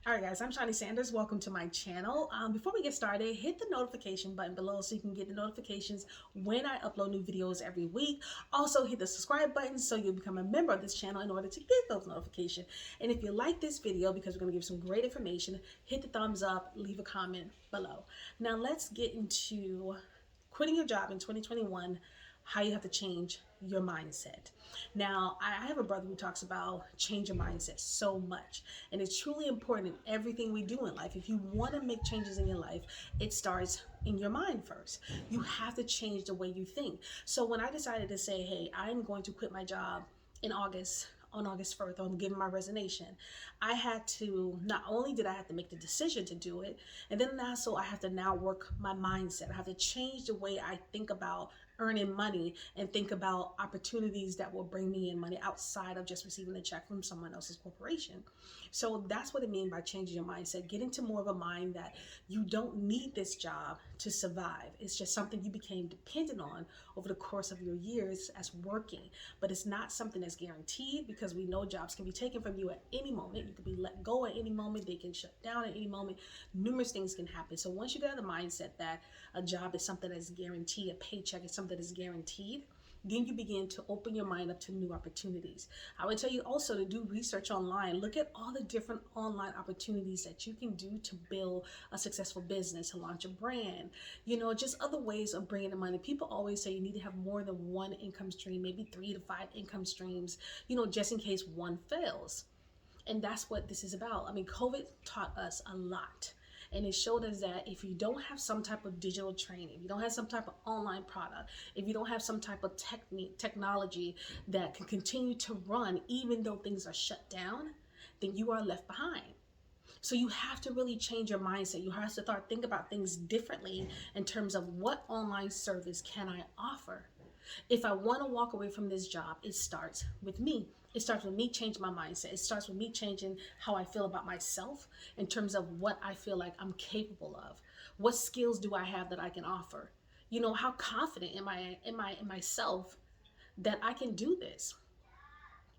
Alright guys, I'm Shani Sanders. Welcome to my channel. Before we get started, hit the notification button below so you can get the notifications when I upload new videos every week. Also hit the subscribe button so you'll become a member of this channel in order to get those notifications. And if you like this video, because we're going to give some great information, hit the thumbs up, leave a comment below. Now let's get into quitting your job in 2021, how you have to change your mindset. Now, I have a brother who talks about change your mindset so much, and it's truly important in everything we do in life. If you want to make changes in your life, it starts in your mind first. You have to change the way you think. So when I decided to say, hey, I'm going to quit my job in August, on August 1st, I'm giving my resignation, I had to, not only did I have to make the decision to do it, and then also I have to now work my mindset. I have to change the way I think about earning money and think about opportunities that will bring me in money outside of just receiving a check from someone else's corporation. So that's what I mean by changing your mindset. Get into more of a mind that you don't need this job to survive. It's just something you became dependent on over the course of your years as working, but it's not something that's guaranteed, because we know jobs can be taken from you at any moment. You could be let go at any moment. They can shut down at any moment. Numerous things can happen. So once you get the mindset that a job is something that's guaranteed, a paycheck is something that is guaranteed, then you begin to open your mind up to new opportunities. I would tell you also to do research online. Look at all the different online opportunities that you can do to build a successful business, to launch a brand, just other ways of bringing in money. People always say you need to have more than one income stream, maybe 3 to 5 income streams, just in case one fails. And that's what this is about. I mean, COVID taught us a lot. And it showed us that if you don't have some type of digital training, if you don't have some type of online product, if you don't have some type of technology that can continue to run even though things are shut down, then you are left behind. So you have to really change your mindset. You have to start thinking about things differently in terms of what online service can I offer. If I want to walk away from this job, it starts with me. It starts with me changing my mindset. It starts with me changing how I feel about myself in terms of what I feel like I'm capable of. What skills do I have that I can offer? How confident am I in myself that I can do this?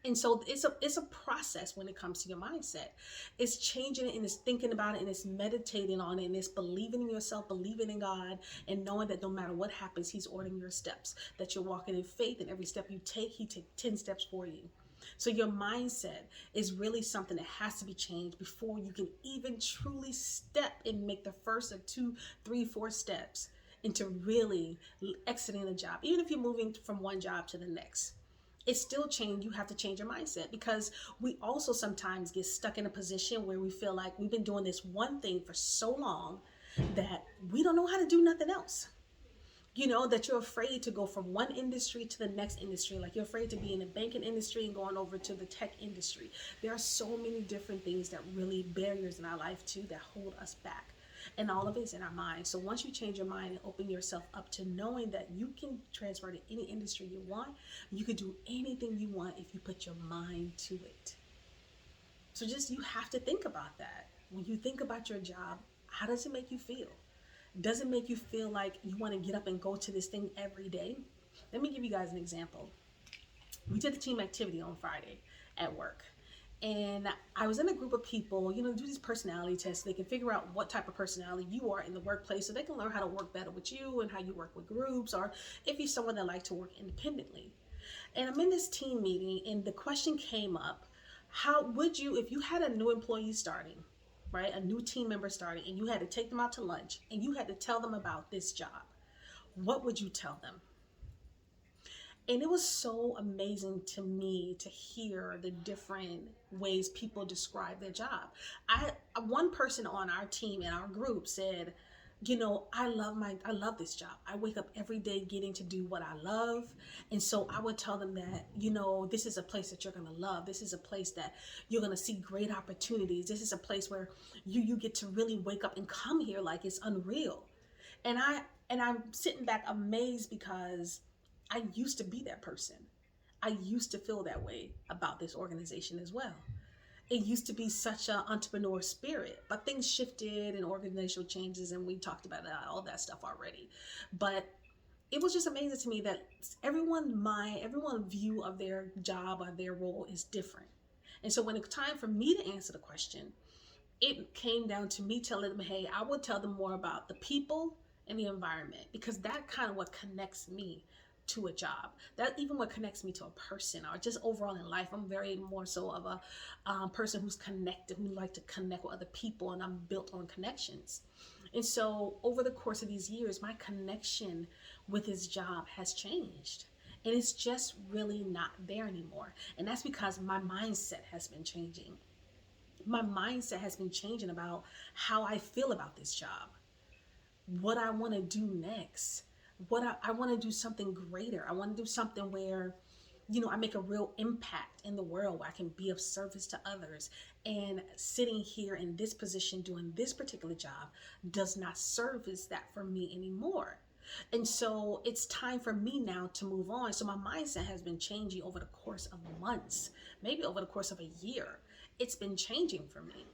And so it's a process when it comes to your mindset. It's changing it, and it's thinking about it, and it's meditating on it, and it's believing in yourself, believing in God, and knowing that no matter what happens, He's ordering your steps, that you're walking in faith, and every step you take, He takes 10 steps for you. So your mindset is really something that has to be changed before you can even truly step and make the first of 2, 3, 4 steps into really exiting a job. Even if you're moving from one job to the next, it's still change. You have to change your mindset, because we also sometimes get stuck in a position where we feel like we've been doing this one thing for so long that we don't know how to do nothing else. That you're afraid to go from one industry to the next industry. Like you're afraid to be in the banking industry and going over to the tech industry. There are so many different things that really barriers in our life too that hold us back. And all of it's in our mind. So once you change your mind and open yourself up to knowing that you can transfer to any industry you want, you can do anything you want if you put your mind to it. So you have to think about that. When you think about your job, how does it make you feel? Does it make you feel like you want to get up and go to this thing every day? Let me give you guys an example. We did a team activity on Friday at work. And I was in a group of people, do these personality tests. They can figure out what type of personality you are in the workplace, so they can learn how to work better with you and how you work with groups, or if you're someone that likes to work independently. And I'm in this team meeting, and the question came up, how would you, if you had a new employee starting, right, a new team member starting, and you had to take them out to lunch, and you had to tell them about this job, what would you tell them? And it was so amazing to me to hear the different ways people describe their job. One person on our team in our group said, I love this job. I wake up every day getting to do what I love. And so I would tell them that, this is a place that you're going to love. This is a place that you're going to see great opportunities. This is a place where you get to really wake up and come here like it's unreal. And I'm sitting back amazed, because I used to be that person. I used to feel that way about this organization as well. It used to be such an entrepreneur spirit, but things shifted and organizational changes, and we talked about all that stuff already. But it was just amazing to me that everyone's view of their job or their role is different. And so when it's time for me to answer the question, it came down to me telling them, hey, I will tell them more about the people and the environment, because that kind of what connects me to a job. That even what connects me to a person, or just overall in life. I'm very more so of a person who's connected, who like to connect with other people, and I'm built on connections. And so over the course of these years, my connection with his job has changed. And it's just really not there anymore. And that's because my mindset has been changing. My mindset has been changing about how I feel about this job, what I want to do next, I want to do something greater. I want to do something where, I make a real impact in the world, where I can be of service to others. And sitting here in this position doing this particular job does not service that for me anymore. And so it's time for me now to move on. So my mindset has been changing over the course of months, maybe over the course of a year. It's been changing for me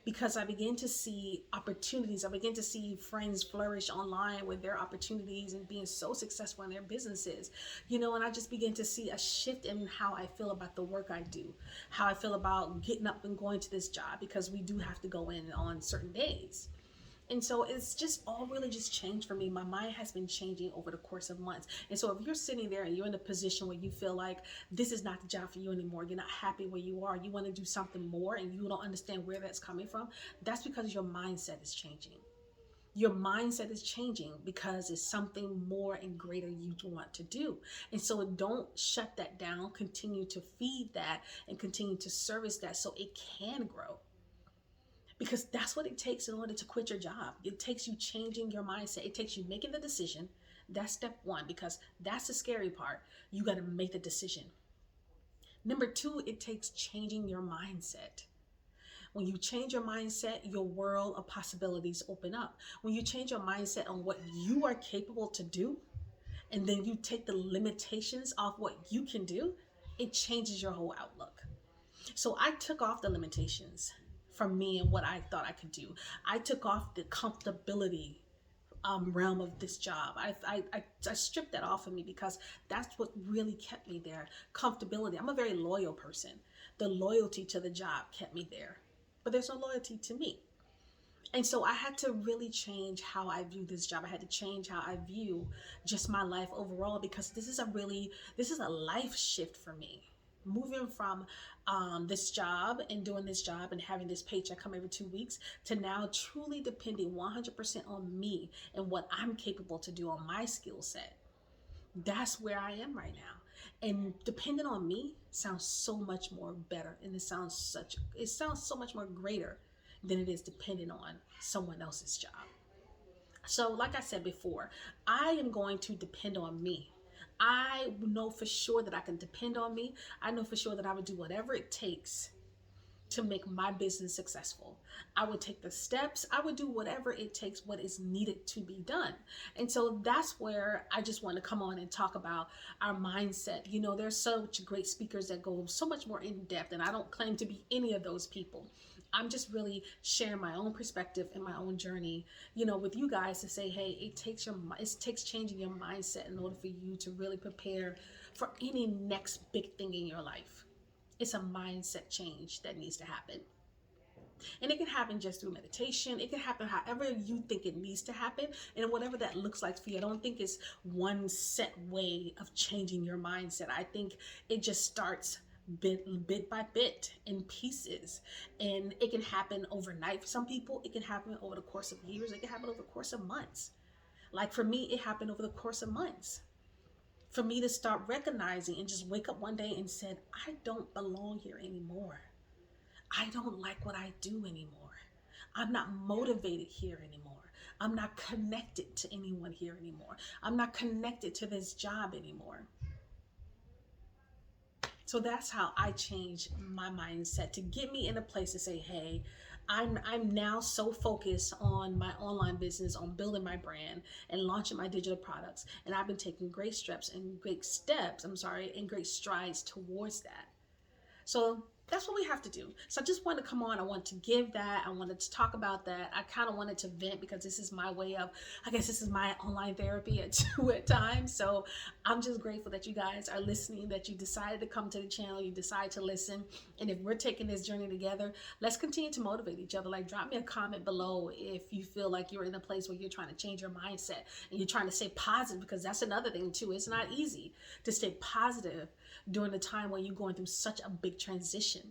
because I begin to see opportunities. I begin to see friends flourish online with their opportunities and being so successful in their businesses, and I just begin to see a shift in how I feel about the work I do, how I feel about getting up and going to this job, because we do have to go in on certain days. And so it's just all really just changed for me. My mind has been changing over the course of months. And so if you're sitting there and you're in a position where you feel like this is not the job for you anymore, you're not happy where you are, you want to do something more and you don't understand where that's coming from, that's because your mindset is changing. Your mindset is changing because it's something more and greater you want to do. And so don't shut that down. Continue to feed that and continue to service that so it can grow, because that's what it takes in order to quit your job. It takes you changing your mindset. It takes you making the decision. That's step one, because that's the scary part. You got to make the decision. Number two, it takes changing your mindset. When you change your mindset, your world of possibilities open up. When you change your mindset on what you are capable to do, and then you take the limitations off what you can do, it changes your whole outlook. So I took off the limitations from me and what I thought I could do. I took off the comfortability realm of this job. I stripped that off of me because that's what really kept me there. Comfortability. I'm a very loyal person. The loyalty to the job kept me there, but there's no loyalty to me. And so I had to really change how I view this job. I had to change how I view just my life overall, because this is a life shift for me. Moving from this job and doing this job and having this paycheck come every 2 weeks to now truly depending 100% on me and what I'm capable to do on my skill set. That's where I am right now. And depending on me sounds so much more better, and it sounds so much more greater than it is depending on someone else's job. So like I said before, I am going to depend on me. I know for sure that I can depend on me. I know for sure that I would do whatever it takes to make my business successful. I would take the steps. I would do whatever it takes, what is needed to be done. And so that's where I just want to come on and talk about our mindset. There's such great speakers that go so much more in depth, and I don't claim to be any of those people. I'm just really sharing my own perspective and my own journey, with you guys, to say, hey, it takes changing your mindset in order for you to really prepare for any next big thing in your life. It's a mindset change that needs to happen. And it can happen just through meditation. It can happen however you think it needs to happen, and whatever that looks like for you. I don't think it's one set way of changing your mindset. I think it just starts bit by bit in pieces, and it can happen overnight for some people. It can happen over the course of years. It can happen over the course of months. Like for me, it happened over the course of months. For me to start recognizing and just wake up one day and said, I don't belong here anymore. I don't like what I do anymore. I'm not motivated here anymore. I'm not connected to anyone here anymore. I'm not connected to this job anymore. So that's how I changed my mindset, to get me in a place to say, hey, I'm now so focused on my online business, on building my brand and launching my digital products. And I've been taking great strides towards that. So That's what we have to do. So I just wanted to come on. I want to give that. I wanted to talk about that. I kind of wanted to vent because this is my way of, I guess this is my online therapy at times. So I'm just grateful that you guys are listening, that you decided to come to the channel, you decide to listen. And if we're taking this journey together, let's continue to motivate each other. Like, drop me a comment below if you feel like you're in a place where you're trying to change your mindset and you're trying to stay positive, because that's another thing too. It's not easy to stay positive during the time when you're going through such a big transition.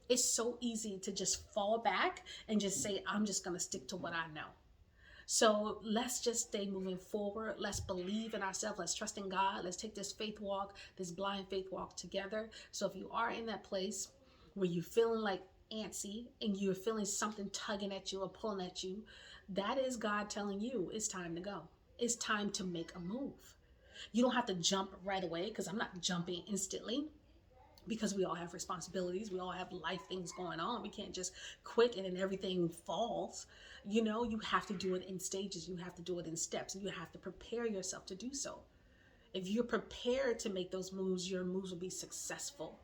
It's so easy to just fall back and just say, I'm just going to stick to what I know. So let's just stay moving forward. Let's believe in ourselves. Let's trust in God. Let's take this faith walk, this blind faith walk together. So if you are in that place where you're feeling like antsy and you're feeling something tugging at you or pulling at you, that is God telling you it's time to go. It's time to make a move. You don't have to jump right away, because I'm not jumping instantly, because we all have responsibilities. We all have life things going on. We can't just quit and then everything falls. You know, you have to do it in stages. You have to do it in steps, and you have to prepare yourself to do so. If you're prepared to make those moves, your moves will be successful.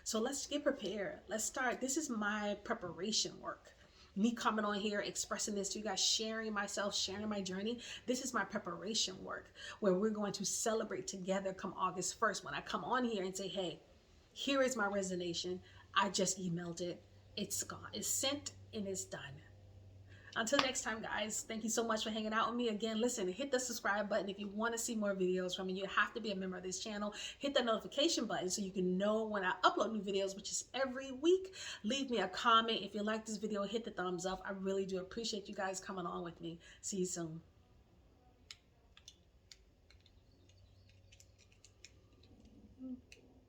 So let's get prepared. Let's start. This is my preparation work. Me coming on here, expressing this to you guys, sharing myself, sharing my journey. This is my preparation work, where we're going to celebrate together come August 1st, when I come on here and say, hey, here is my resignation. I just emailed it. It's gone. It's sent and it's done. Until next time, guys, thank you so much for hanging out with me. Again, listen, hit the subscribe button if you want to see more videos from me. You have to be a member of this channel. Hit the notification button so you can know when I upload new videos, which is every week. Leave me a comment. If you like this video, hit the thumbs up. I really do appreciate you guys coming on with me. See you soon.